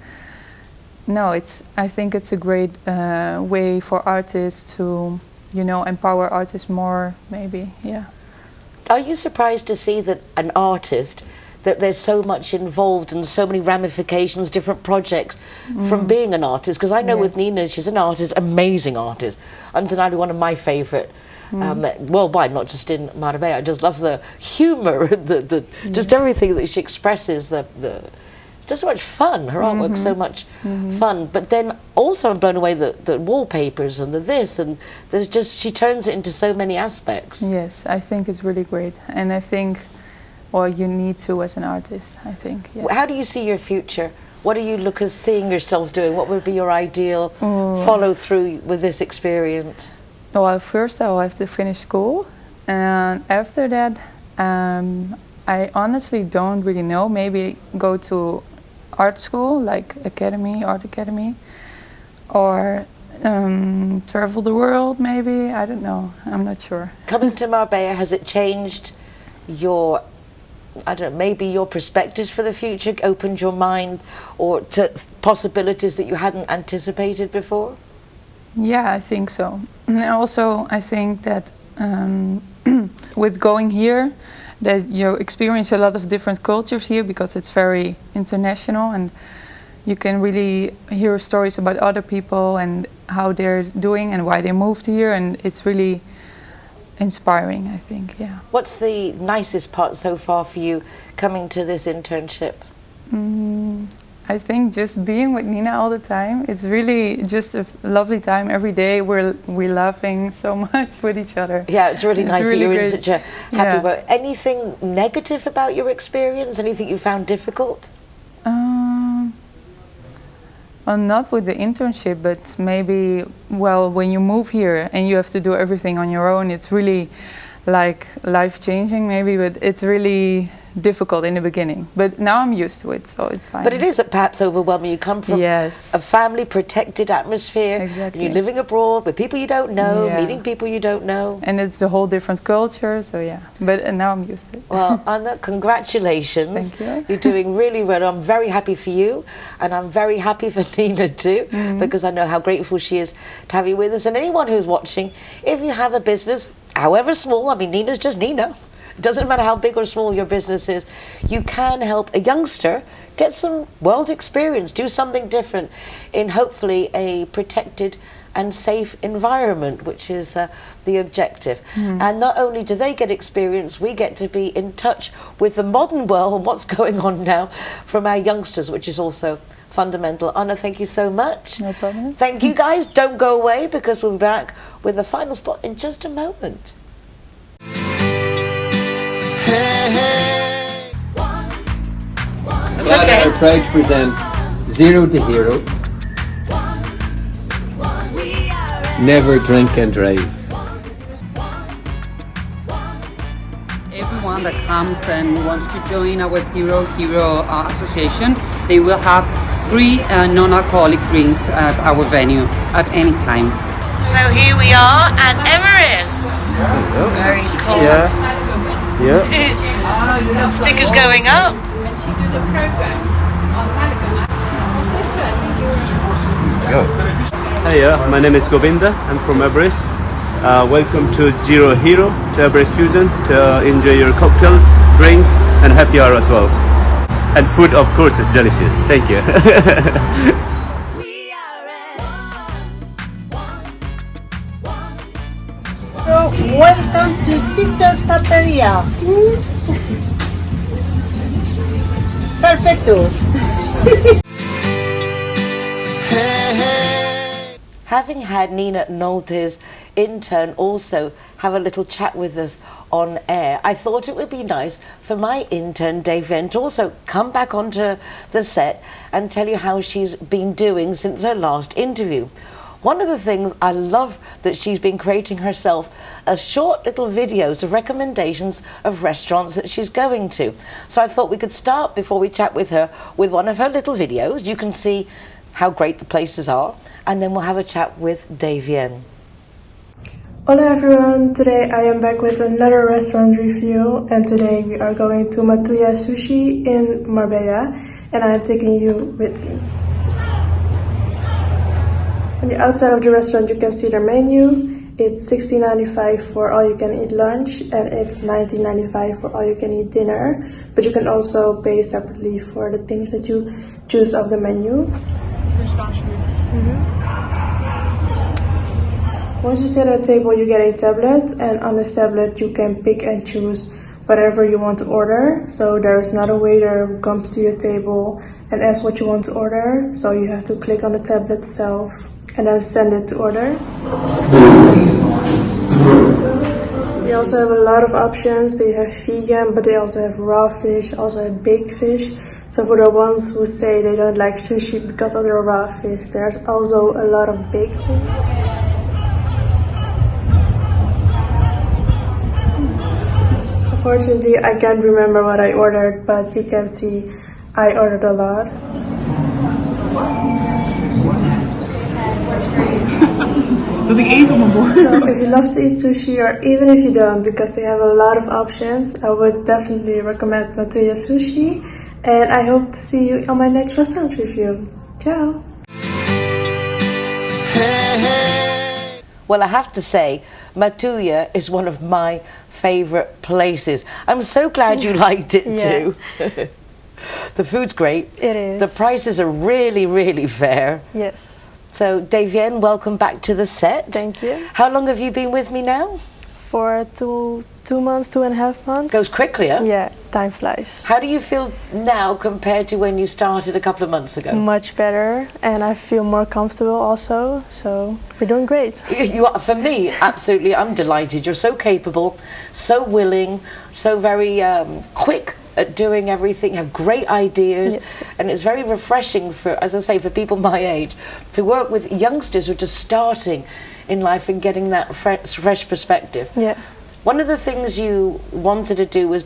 [SPEAKER 16] no, I think it's a great way for artists to, you know, empower artists more, maybe, yeah.
[SPEAKER 1] Are you surprised to see that an artist, that there's so much involved and so many ramifications, different projects from being an artist? Because I know with Nina, she's an artist, amazing artist, undeniably one of my favourite worldwide, not just in Marbella. I just love the humour, just everything that she expresses, it's just so much fun. Her artwork's so much fun. But then also I'm blown away the wallpapers and this, and there's just, she turns it into so many aspects.
[SPEAKER 16] Yes, I think it's really great. And I think, well, you need to as an artist, I think. Yes.
[SPEAKER 1] How do you see your future? What do you look as seeing yourself doing? What would be your ideal follow through with this experience?
[SPEAKER 16] Well, first I'll have to finish school, and after that, I honestly don't really know. Maybe go to art school, like art academy, or travel the world. Maybe, I don't know. I'm not sure.
[SPEAKER 1] Coming to Marbella, has it changed your, I don't know, maybe your perspectives for the future? Opened your mind, or to possibilities that you hadn't anticipated before?
[SPEAKER 16] Yeah, I think so. And also, I think that with going here, that you experience a lot of different cultures here, because it's very international, and you can really hear stories about other people and how they're doing and why they moved here, and it's really inspiring, I think, yeah.
[SPEAKER 1] What's the nicest part so far for you coming to this internship?
[SPEAKER 16] I think just being with Nina all the time, it's really just a lovely time every day. We're laughing so much with each other.
[SPEAKER 1] Yeah, it's really nice
[SPEAKER 16] really
[SPEAKER 1] that you're
[SPEAKER 16] great.
[SPEAKER 1] in such a happy mood. Anything negative about your experience? Anything you found difficult?
[SPEAKER 16] Well, not with the internship, but maybe, well, when you move here and you have to do everything on your own, it's really like life-changing maybe, but it's really difficult in the beginning, but now I'm used to it, so it's fine.
[SPEAKER 1] But it is perhaps overwhelming. You come from a family protected atmosphere,
[SPEAKER 16] exactly.
[SPEAKER 1] You're living abroad with people you don't know, meeting people you don't know,
[SPEAKER 16] and it's a whole different culture, so yeah, but now I'm used to it.
[SPEAKER 1] Well, Anna, congratulations.
[SPEAKER 16] Thank you.
[SPEAKER 1] You're doing really well. I'm very happy for you, and I'm very happy for Nina too, because I know how grateful she is to have you with us. And anyone who's watching, if you have a business, however small, I mean, Nina's just Nina. It doesn't matter how big or small your business is, you can help a youngster get some world experience, do something different in hopefully a protected and safe environment, which is the objective. And not only do they get experience, we get to be in touch with the modern world and what's going on now from our youngsters, which is also fundamental. Anna, thank you so much.
[SPEAKER 16] No problem.
[SPEAKER 1] Thank you guys. Don't go away, because we'll be back with the final spot in just a moment.
[SPEAKER 17] We are proud to present Zero to Hero. Never drink and drive.
[SPEAKER 6] Everyone that comes and wants to join our Zero Hero Association, they will have free non-alcoholic drinks at our venue at any time.
[SPEAKER 1] So here we are at Everest. Very cold.
[SPEAKER 17] Yeah.
[SPEAKER 1] Stickers going up.
[SPEAKER 18] Hiya, my name is Govinda. I'm from Everest. Welcome to Zero Hero, to Everest Fusion, to enjoy your cocktails, drinks, and happy hour as well. And food, of course, is delicious. Thank you.
[SPEAKER 19] Welcome to Sister Taperia. perfecto.
[SPEAKER 1] Having had Nina Nolte's intern also have a little chat with us on air, I thought it would be nice for my intern, Dave Venn, to also come back onto the set and tell you how she's been doing since her last interview. One of the things I love that she's been creating herself are short little videos of recommendations of restaurants that she's going to. So I thought we could start, before we chat with her, with one of her little videos. You can see how great the places are, and then we'll have a chat with Davien.
[SPEAKER 20] Hola everyone, today I am back with another restaurant review, and today we are going to Matuya Sushi in Marbella, and I am taking you with me. On the outside of the restaurant you can see their menu. It's $16.95 for all you can eat lunch, and it's $19.95 for all you can eat dinner, but you can also pay separately for the things that you choose off the menu. Once you sit at a table, you get a tablet, and on this tablet you can pick and choose whatever you want to order. So there is not a waiter who comes to your table and asks what you want to order, so you have to click on the tablet itself and then send it to order. They also have a lot of options. They have vegan, but they also have raw fish, also have baked fish. So for the ones who say they don't like sushi because of the raw fish, there's also a lot of baked things. Unfortunately, I can't remember what I ordered, but you can see I ordered a lot. So if you love to eat sushi, or even if you don't, because they have a lot of options, I would definitely recommend Matuya Sushi. And I hope to see you on my next restaurant review. Ciao!
[SPEAKER 1] Well, I have to say, Matuya is one of my favourite places. I'm so glad you liked it too. The food's great.
[SPEAKER 20] It is.
[SPEAKER 1] The prices are really, really fair.
[SPEAKER 20] Yes.
[SPEAKER 1] So, Davien, welcome back to the set.
[SPEAKER 20] Thank you.
[SPEAKER 1] How long have you been with me now?
[SPEAKER 20] For two months, 2.5 months.
[SPEAKER 1] Goes quickly, huh?
[SPEAKER 20] Yeah, time flies.
[SPEAKER 1] How do you feel now compared to when you started a couple of months ago?
[SPEAKER 20] Much better, and I feel more comfortable also, so we're doing great.
[SPEAKER 1] You are, for me, absolutely, I'm delighted. You're so capable, so willing, so very quick at doing everything, have great ideas, and it's very refreshing for, as I say, for people my age, to work with youngsters who are just starting in life and getting that fresh perspective.
[SPEAKER 20] Yeah.
[SPEAKER 1] One of the things you wanted to do was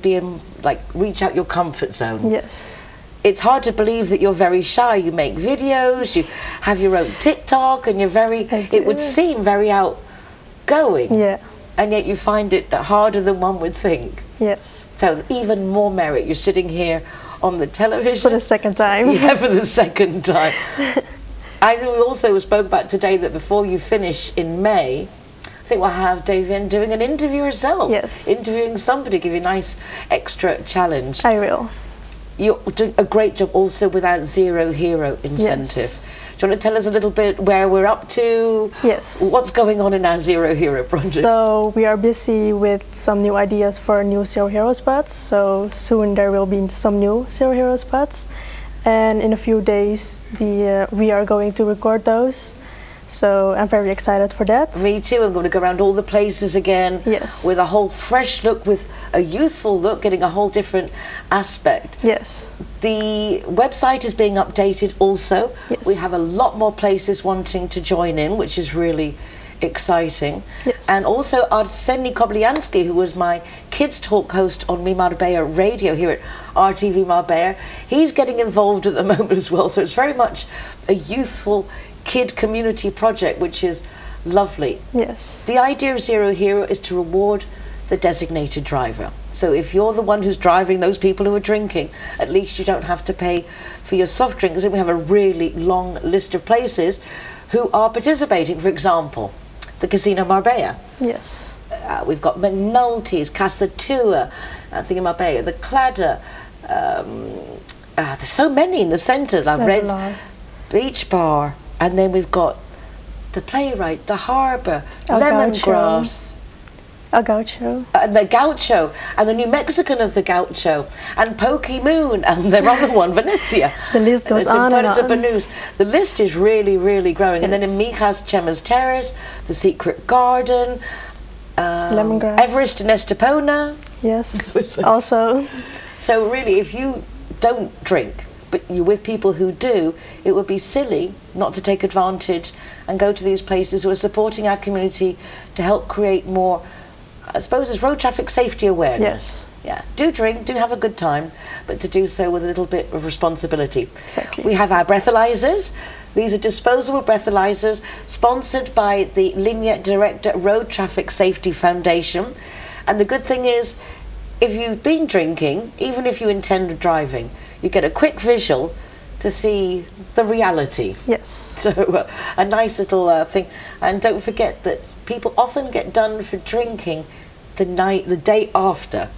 [SPEAKER 1] reach out your comfort zone.
[SPEAKER 20] Yes.
[SPEAKER 1] It's hard to believe that you're very shy. You make videos, you have your own TikTok, and you're it would seem very outgoing.
[SPEAKER 20] Yeah.
[SPEAKER 1] And yet you find it harder than one would think.
[SPEAKER 20] Yes.
[SPEAKER 1] So even more merit. You're sitting here on the television.
[SPEAKER 20] For the second time.
[SPEAKER 1] Yeah, for the second time. I think we also spoke about today that before you finish in May, I think we'll have Davien doing an interview herself.
[SPEAKER 20] Yes.
[SPEAKER 1] Interviewing somebody, give you a nice extra challenge.
[SPEAKER 20] I will.
[SPEAKER 1] You're doing a great job also with our Zero Hero incentive.
[SPEAKER 20] Yes.
[SPEAKER 1] Do you want to tell us a little bit where we're up to?
[SPEAKER 20] Yes.
[SPEAKER 1] What's going on in our Zero Hero project?
[SPEAKER 20] So we are busy with some new ideas for new Zero Hero spots. So soon there will be some new Zero Hero spots. And in a few days we are going to record those. So I'm very excited for that.
[SPEAKER 1] Me too. I'm going to go around all the places again.
[SPEAKER 20] Yes.
[SPEAKER 1] With a whole fresh look, with a youthful look, getting a whole different aspect.
[SPEAKER 20] Yes.
[SPEAKER 1] The website is being updated also.
[SPEAKER 20] Yes.
[SPEAKER 1] We have a lot more places wanting to join in, which is really exciting.
[SPEAKER 20] Yes.
[SPEAKER 1] And also Arseny Kobliansky, who was my kids talk host on Mi Marbella radio here at RTV Marbella, he's getting involved at the moment as well. So it's very much a youthful kid community project, which is lovely.
[SPEAKER 20] Yes.
[SPEAKER 1] The idea of Zero Hero is to reward the designated driver. So if you're the one who's driving those people who are drinking, at least you don't have to pay for your soft drinks. And we have a really long list of places who are participating. For example, the Casino Marbella.
[SPEAKER 20] Yes.
[SPEAKER 1] We've got McNulty's, Casa Tua, in Marbella, the Cladder. There's so many in the centre. The Red Beach Bar. And then we've got the Playwright, the Harbour, Lemongrass.
[SPEAKER 21] El Gaucho.
[SPEAKER 1] And the Gaucho, and the New Mexican of the Gaucho, and Pokey Moon, and their other one, Venecia.
[SPEAKER 21] The list goes on and on.
[SPEAKER 1] The list is really, really growing. Yes. And then in Mijas Chema's Terrace, The Secret Garden,
[SPEAKER 21] Lemongrass.
[SPEAKER 1] Everest in Estepona.
[SPEAKER 21] Yes, also.
[SPEAKER 1] So really, if you don't drink, but you're with people who do, it would be silly not to take advantage and go to these places who are supporting our community to help create more, I suppose, it's road traffic safety awareness.
[SPEAKER 21] Yes.
[SPEAKER 1] Yeah. Do drink, do have a good time, but to do so with a little bit of responsibility.
[SPEAKER 21] Exactly.
[SPEAKER 1] We have our breathalyzers. These are disposable breathalyzers sponsored by the Linea Directa Road Traffic Safety Foundation. And the good thing is, if you've been drinking, even if you intend driving, you get a quick visual to see the reality.
[SPEAKER 21] Yes.
[SPEAKER 1] So a nice little thing. And don't forget that people often get done for drinking the day after.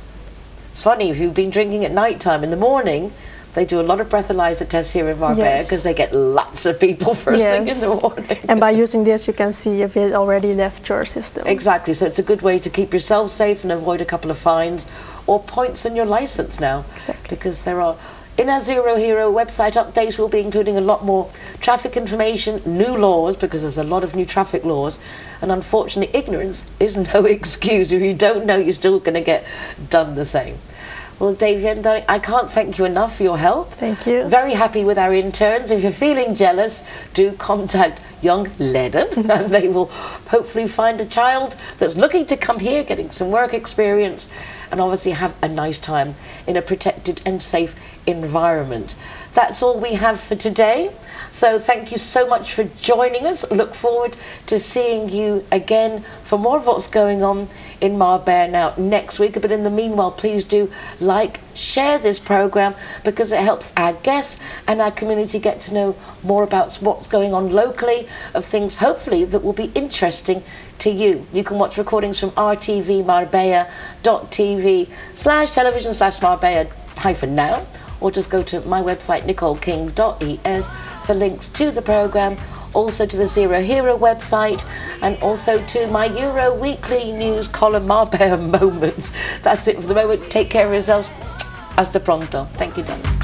[SPEAKER 1] It's funny, if you've been drinking at night time, in the morning, they do a lot of breathalyzer tests here in Marbella because they get lots of people first thing in the morning.
[SPEAKER 21] And by using this, you can see if it already left your system.
[SPEAKER 1] Exactly, so it's a good way to keep yourself safe and avoid a couple of fines or points on your license now.
[SPEAKER 21] Exactly.
[SPEAKER 1] Because there are, in our Zero Hero website updates, we'll be including a lot more traffic information, new laws, because there's a lot of new traffic laws, and unfortunately ignorance is no excuse. If you don't know, you're still going to get done the same. Well, Davian, I can't thank you enough for your help.
[SPEAKER 21] Thank you.
[SPEAKER 1] Very happy with our interns. If you're feeling jealous, do contact Young Leiden and they will hopefully find a child that's looking to come here, getting some work experience, and obviously have a nice time in a protected and safe environment. That's all we have for today. So thank you so much for joining us. Look forward to seeing you again for more of what's going on in Marbella Now next week. But in the meanwhile, please do share this program, because it helps our guests and our community get to know more about what's going on locally, of things hopefully that will be interesting to you. You can watch recordings from rtvmarbella.tv/television/Marbella-now, or just go to my website nicoleking.es for links to the program, also to the Zero Hero website, and also to my Euro weekly news column, Marbella Moments. That's it for the moment. Take care of yourselves. Hasta pronto. Thank you, darling.